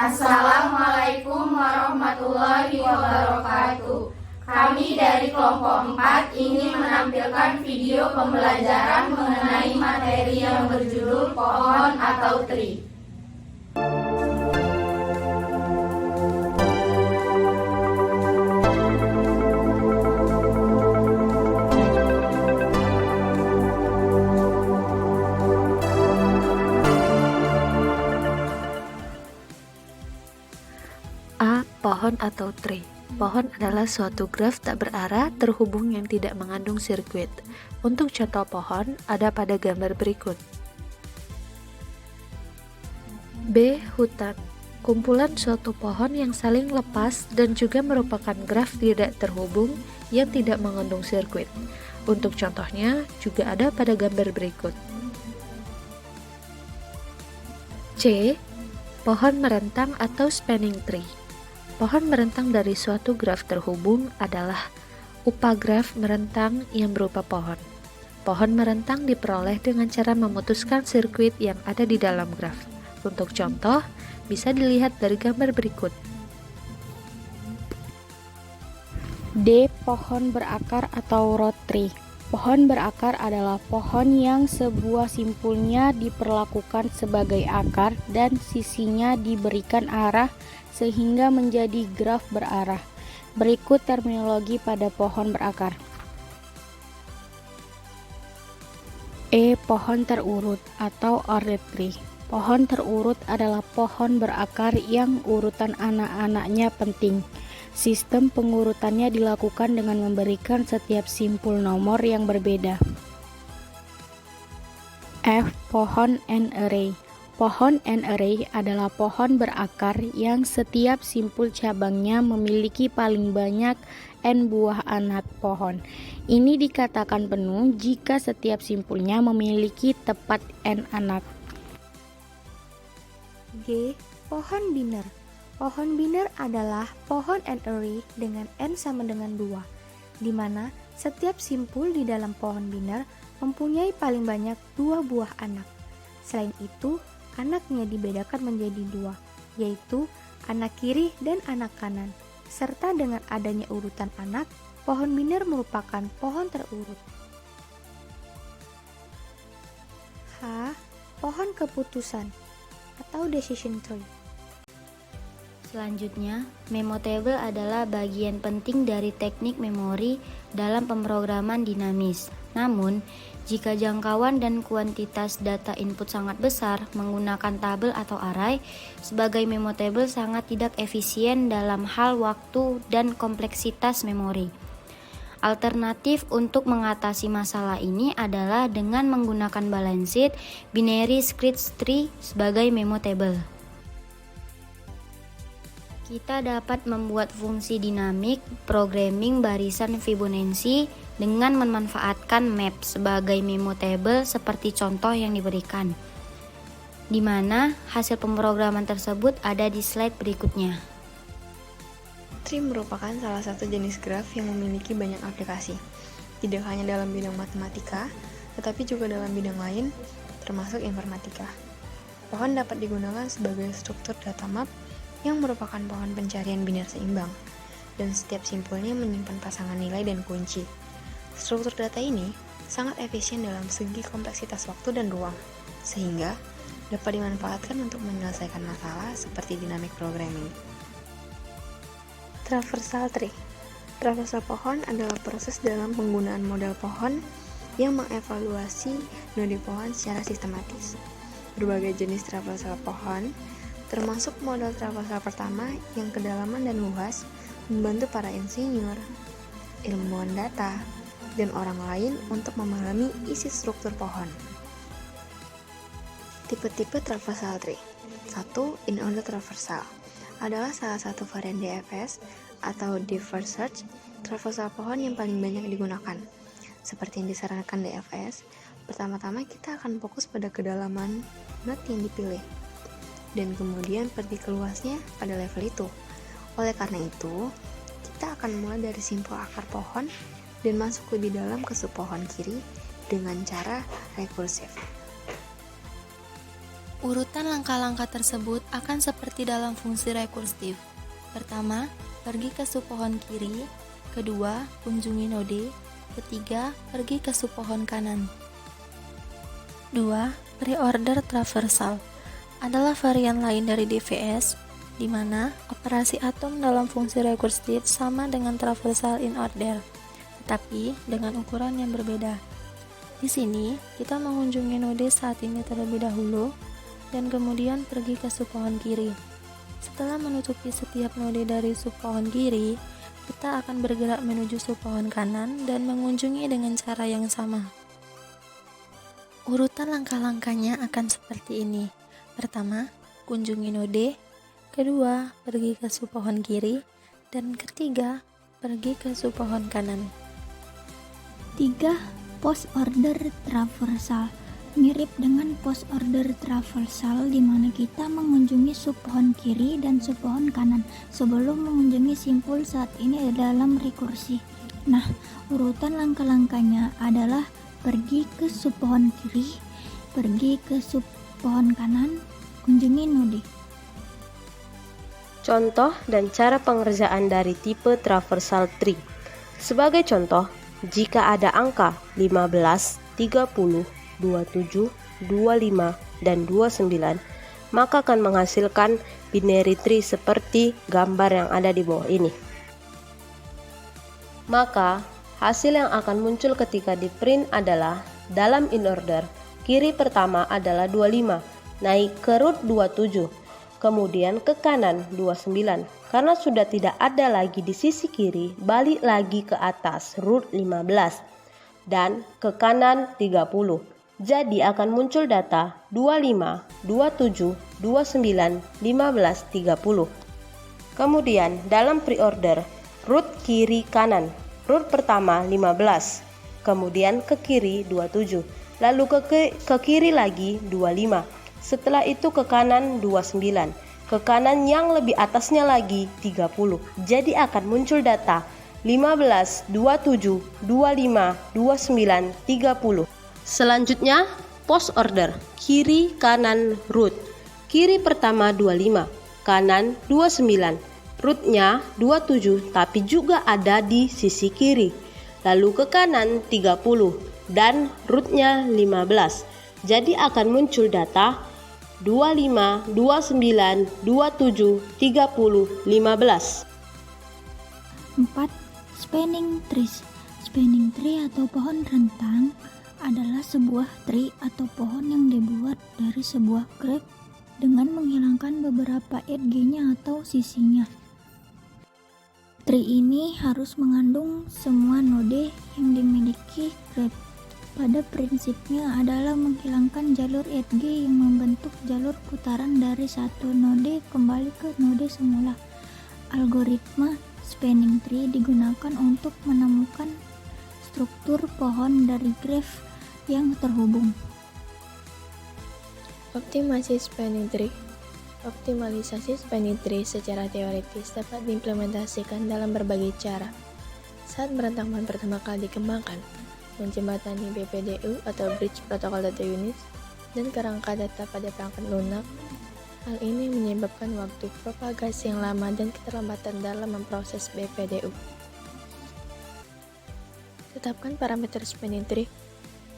Assalamualaikum warahmatullahi wabarakatuh. Kami dari kelompok 4 ingin menampilkan video pembelajaran mengenai materi yang berjudul pohon atau tree. A. Pohon atau tree. Pohon adalah suatu graf tak berarah terhubung yang tidak mengandung sirkuit. Untuk contoh pohon ada pada gambar berikut. B. Hutan. Kumpulan suatu pohon yang saling lepas dan juga merupakan graf tidak terhubung yang tidak mengandung sirkuit. Untuk contohnya juga ada pada gambar berikut. C. Pohon merentang atau spanning tree. Pohon merentang dari suatu graf terhubung adalah upagraf merentang yang berupa pohon. Pohon merentang diperoleh dengan cara memutuskan sirkuit yang ada di dalam graf. Untuk contoh, bisa dilihat dari gambar berikut. D. Pohon berakar atau root tree. Pohon berakar adalah pohon yang sebuah simpulnya diperlakukan sebagai akar dan sisinya diberikan arah sehingga menjadi graf berarah. Berikut terminologi pada pohon berakar. E. Pohon terurut atau ordered tree. Pohon terurut adalah pohon berakar yang urutan anak-anaknya penting. Sistem pengurutannya dilakukan dengan memberikan setiap simpul nomor yang berbeda. F. Pohon and array. Pohon and array adalah pohon berakar yang setiap simpul cabangnya memiliki paling banyak n buah anak pohon. Ini dikatakan penuh jika setiap simpulnya memiliki tepat n anak. G. Pohon biner. Pohon biner adalah pohon and array dengan n sama dengan 2, di mana setiap simpul di dalam pohon biner mempunyai paling banyak 2 buah anak. Selain itu, anaknya dibedakan menjadi 2, yaitu anak kiri dan anak kanan. Serta dengan adanya urutan anak, pohon biner merupakan pohon terurut. H. Pohon keputusan atau decision tree. Selanjutnya, memotable adalah bagian penting dari teknik memori dalam pemrograman dinamis. Namun, jika jangkauan dan kuantitas data input sangat besar menggunakan tabel atau array, sebagai memotable sangat tidak efisien dalam hal waktu dan kompleksitas memori. Alternatif untuk mengatasi masalah ini adalah dengan menggunakan balanced binary search tree sebagai memotable. Kita dapat membuat fungsi dinamik programming barisan Fibonacci dengan memanfaatkan map sebagai memotable seperti contoh yang diberikan, di mana hasil pemrograman tersebut ada di slide berikutnya. Tree merupakan salah satu jenis graf yang memiliki banyak aplikasi, tidak hanya dalam bidang matematika, tetapi juga dalam bidang lain, termasuk informatika. Pohon dapat digunakan sebagai struktur data map yang merupakan pohon pencarian biner seimbang, dan setiap simpulnya menyimpan pasangan nilai dan kunci. Struktur data ini sangat efisien dalam segi kompleksitas waktu dan ruang, sehingga dapat dimanfaatkan untuk menyelesaikan masalah seperti dynamic programming. Traversal tree. Traversal pohon adalah proses dalam penggunaan model pohon yang mengevaluasi node pohon secara sistematis. Berbagai jenis traversal pohon, termasuk model traversal pertama yang kedalaman dan luas, membantu para insinyur, ilmuwan data, dan orang lain untuk memahami isi struktur pohon. Tipe-tipe traversal tree. 1. In-order traversal adalah salah satu varian DFS atau Deep First Search traversal pohon yang paling banyak digunakan. Seperti yang disarankan DFS, pertama-tama kita akan fokus pada kedalaman node yang dipilih, dan kemudian pergi ke luasnya pada level itu. Oleh karena itu, kita akan mulai dari simpul akar pohon dan masuk lebih dalam ke subpohon kiri dengan cara rekursif. Urutan langkah-langkah tersebut akan seperti dalam fungsi rekursif. Pertama, pergi ke subpohon kiri. Kedua, kunjungi node. Ketiga, pergi ke subpohon kanan. 2. Pre-order traversal adalah varian lain dari DVS, di mana operasi atom dalam fungsi rekursif sama dengan traversal in order, tetapi dengan ukuran yang berbeda. Di sini, kita mengunjungi node saat ini terlebih dahulu, dan kemudian pergi ke subpohon kiri. Setelah menutupi setiap node dari subpohon kiri, kita akan bergerak menuju subpohon kanan dan mengunjungi dengan cara yang sama. Urutan langkah-langkahnya akan seperti ini. Pertama, kunjungi node. Kedua, pergi ke subpohon kiri. Dan ketiga, pergi ke subpohon kanan. 3. Post order traversal mirip dengan post order traversal di mana kita mengunjungi subpohon kiri dan subpohon kanan sebelum mengunjungi simpul saat ini dalam rekursi. Nah, urutan langkah-langkahnya adalah pergi ke subpohon kiri, pergi ke subpohon kanan, kunjungi node. Contoh dan cara pengerjaan dari tipe traversal tree. Sebagai contoh, jika ada angka 15, 30, 27, 25, dan 29, maka akan menghasilkan binary tree seperti gambar yang ada di bawah ini. Maka, hasil yang akan muncul ketika di print adalah dalam in order, kiri pertama adalah 25, naik ke root 27, kemudian ke kanan 29. Karena sudah tidak ada lagi di sisi kiri, balik lagi ke atas root 15 dan ke kanan 30. Jadi akan muncul data 25, 27, 29, 15, 30. Kemudian dalam pre-order, root kiri kanan, root pertama 15, kemudian ke kiri 27, lalu ke kiri lagi 25, setelah itu ke kanan 29, ke kanan yang lebih atasnya lagi 30. Jadi akan muncul data 15, 27, 25, 29, 30. Selanjutnya, post order, kiri kanan root. Kiri pertama 25, kanan 29. Rootnya 27 tapi juga ada di sisi kiri. Lalu ke kanan 30 dan rootnya 15. Jadi akan muncul data 25, 29, 27, 30, 15. 4. Spanning trees. Spanning tree atau pohon rentang adalah sebuah tree atau pohon yang dibuat dari sebuah graph dengan menghilangkan beberapa edge-nya atau sisinya. Tree ini harus mengandung semua node yang dimiliki graph. Pada prinsipnya adalah menghilangkan jalur edge yang membentuk jalur putaran dari satu node kembali ke node semula. Algoritma spanning tree digunakan untuk menemukan struktur pohon dari graph yang terhubung. Optimasi spanning tree. Optimalisasi spanning tree secara teoritis dapat diimplementasikan dalam berbagai cara. Saat merentang pohon pertama kali dikembangkan, menjembatani BPDU atau Bridge Protocol Data Unit dan kerangka data pada perangkat lunak, hal ini menyebabkan waktu propagasi yang lama dan keterlambatan dalam memproses BPDU. Tetapkan parameter spanning tree.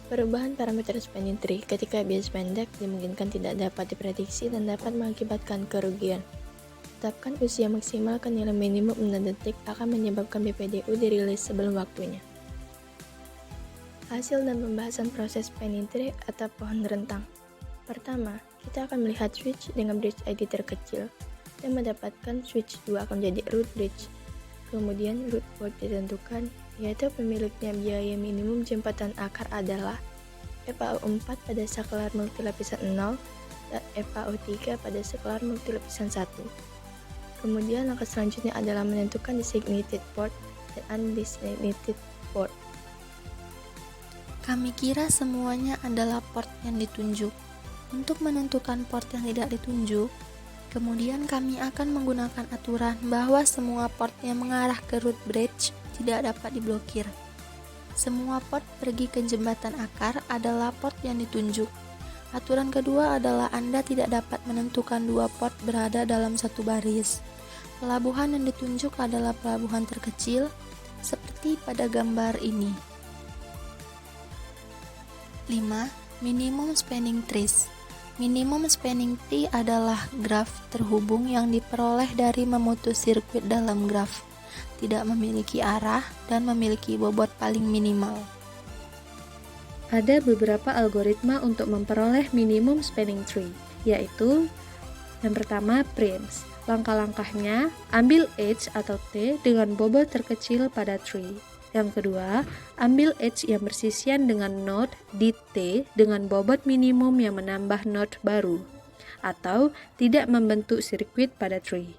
Perubahan parameter spanning tree ketika bias pendek dimungkinkan tidak dapat diprediksi dan dapat mengakibatkan kerugian. Tetapkan usia maksimal ke nilai minimum 6 detik akan menyebabkan BPDU dirilis sebelum waktunya. Hasil dan pembahasan proses spanning tree atau pohon rentang. Pertama, kita akan melihat switch dengan bridge ID terkecil dan mendapatkan switch 2 akan menjadi root bridge. Kemudian root port ditentukan, yaitu pemiliknya biaya minimum jembatan akar adalah FAO4 pada saklar multilapisan 0 dan FAO3 pada saklar multilapisan 1. Kemudian langkah selanjutnya adalah menentukan designated port dan undesignated port. Kami kira semuanya adalah port yang ditunjuk. Untuk menentukan port yang tidak ditunjuk, kemudian kami akan menggunakan aturan bahwa semua port yang mengarah ke root bridge tidak dapat diblokir. Semua port pergi ke jembatan akar adalah port yang ditunjuk. Aturan kedua adalah Anda tidak dapat menentukan dua port berada dalam satu baris. Pelabuhan yang ditunjuk adalah pelabuhan terkecil, seperti pada gambar ini. 5. Minimum spanning trees. Minimum spanning tree adalah graf terhubung yang diperoleh dari memutus sirkuit dalam graf, tidak memiliki arah, dan memiliki bobot paling minimal. Ada beberapa algoritma untuk memperoleh minimum spanning tree, yaitu yang pertama Prince. Langkah-langkahnya, ambil edge atau T dengan bobot terkecil pada tree. Yang kedua, ambil edge yang bersisian dengan node di T dengan bobot minimum yang menambah node baru, atau tidak membentuk sirkuit pada tree.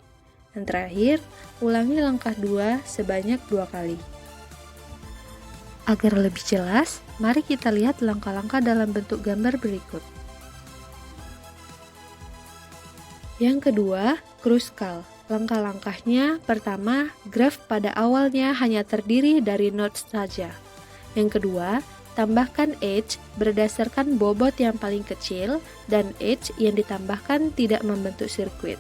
Yang terakhir, ulangi langkah 2 sebanyak 2 kali. Agar lebih jelas, mari kita lihat langkah-langkah dalam bentuk gambar berikut. Yang kedua, Kruskal. Langkah-langkahnya, pertama, graf pada awalnya hanya terdiri dari nodes saja. Yang kedua, tambahkan edge berdasarkan bobot yang paling kecil dan edge yang ditambahkan tidak membentuk sirkuit.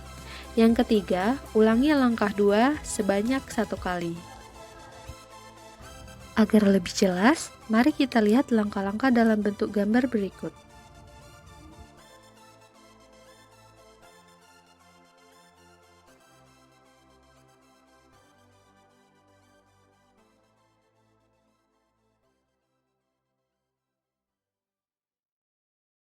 Yang ketiga, ulangi langkah 2 sebanyak 1 kali. Agar lebih jelas, mari kita lihat langkah-langkah dalam bentuk gambar berikut.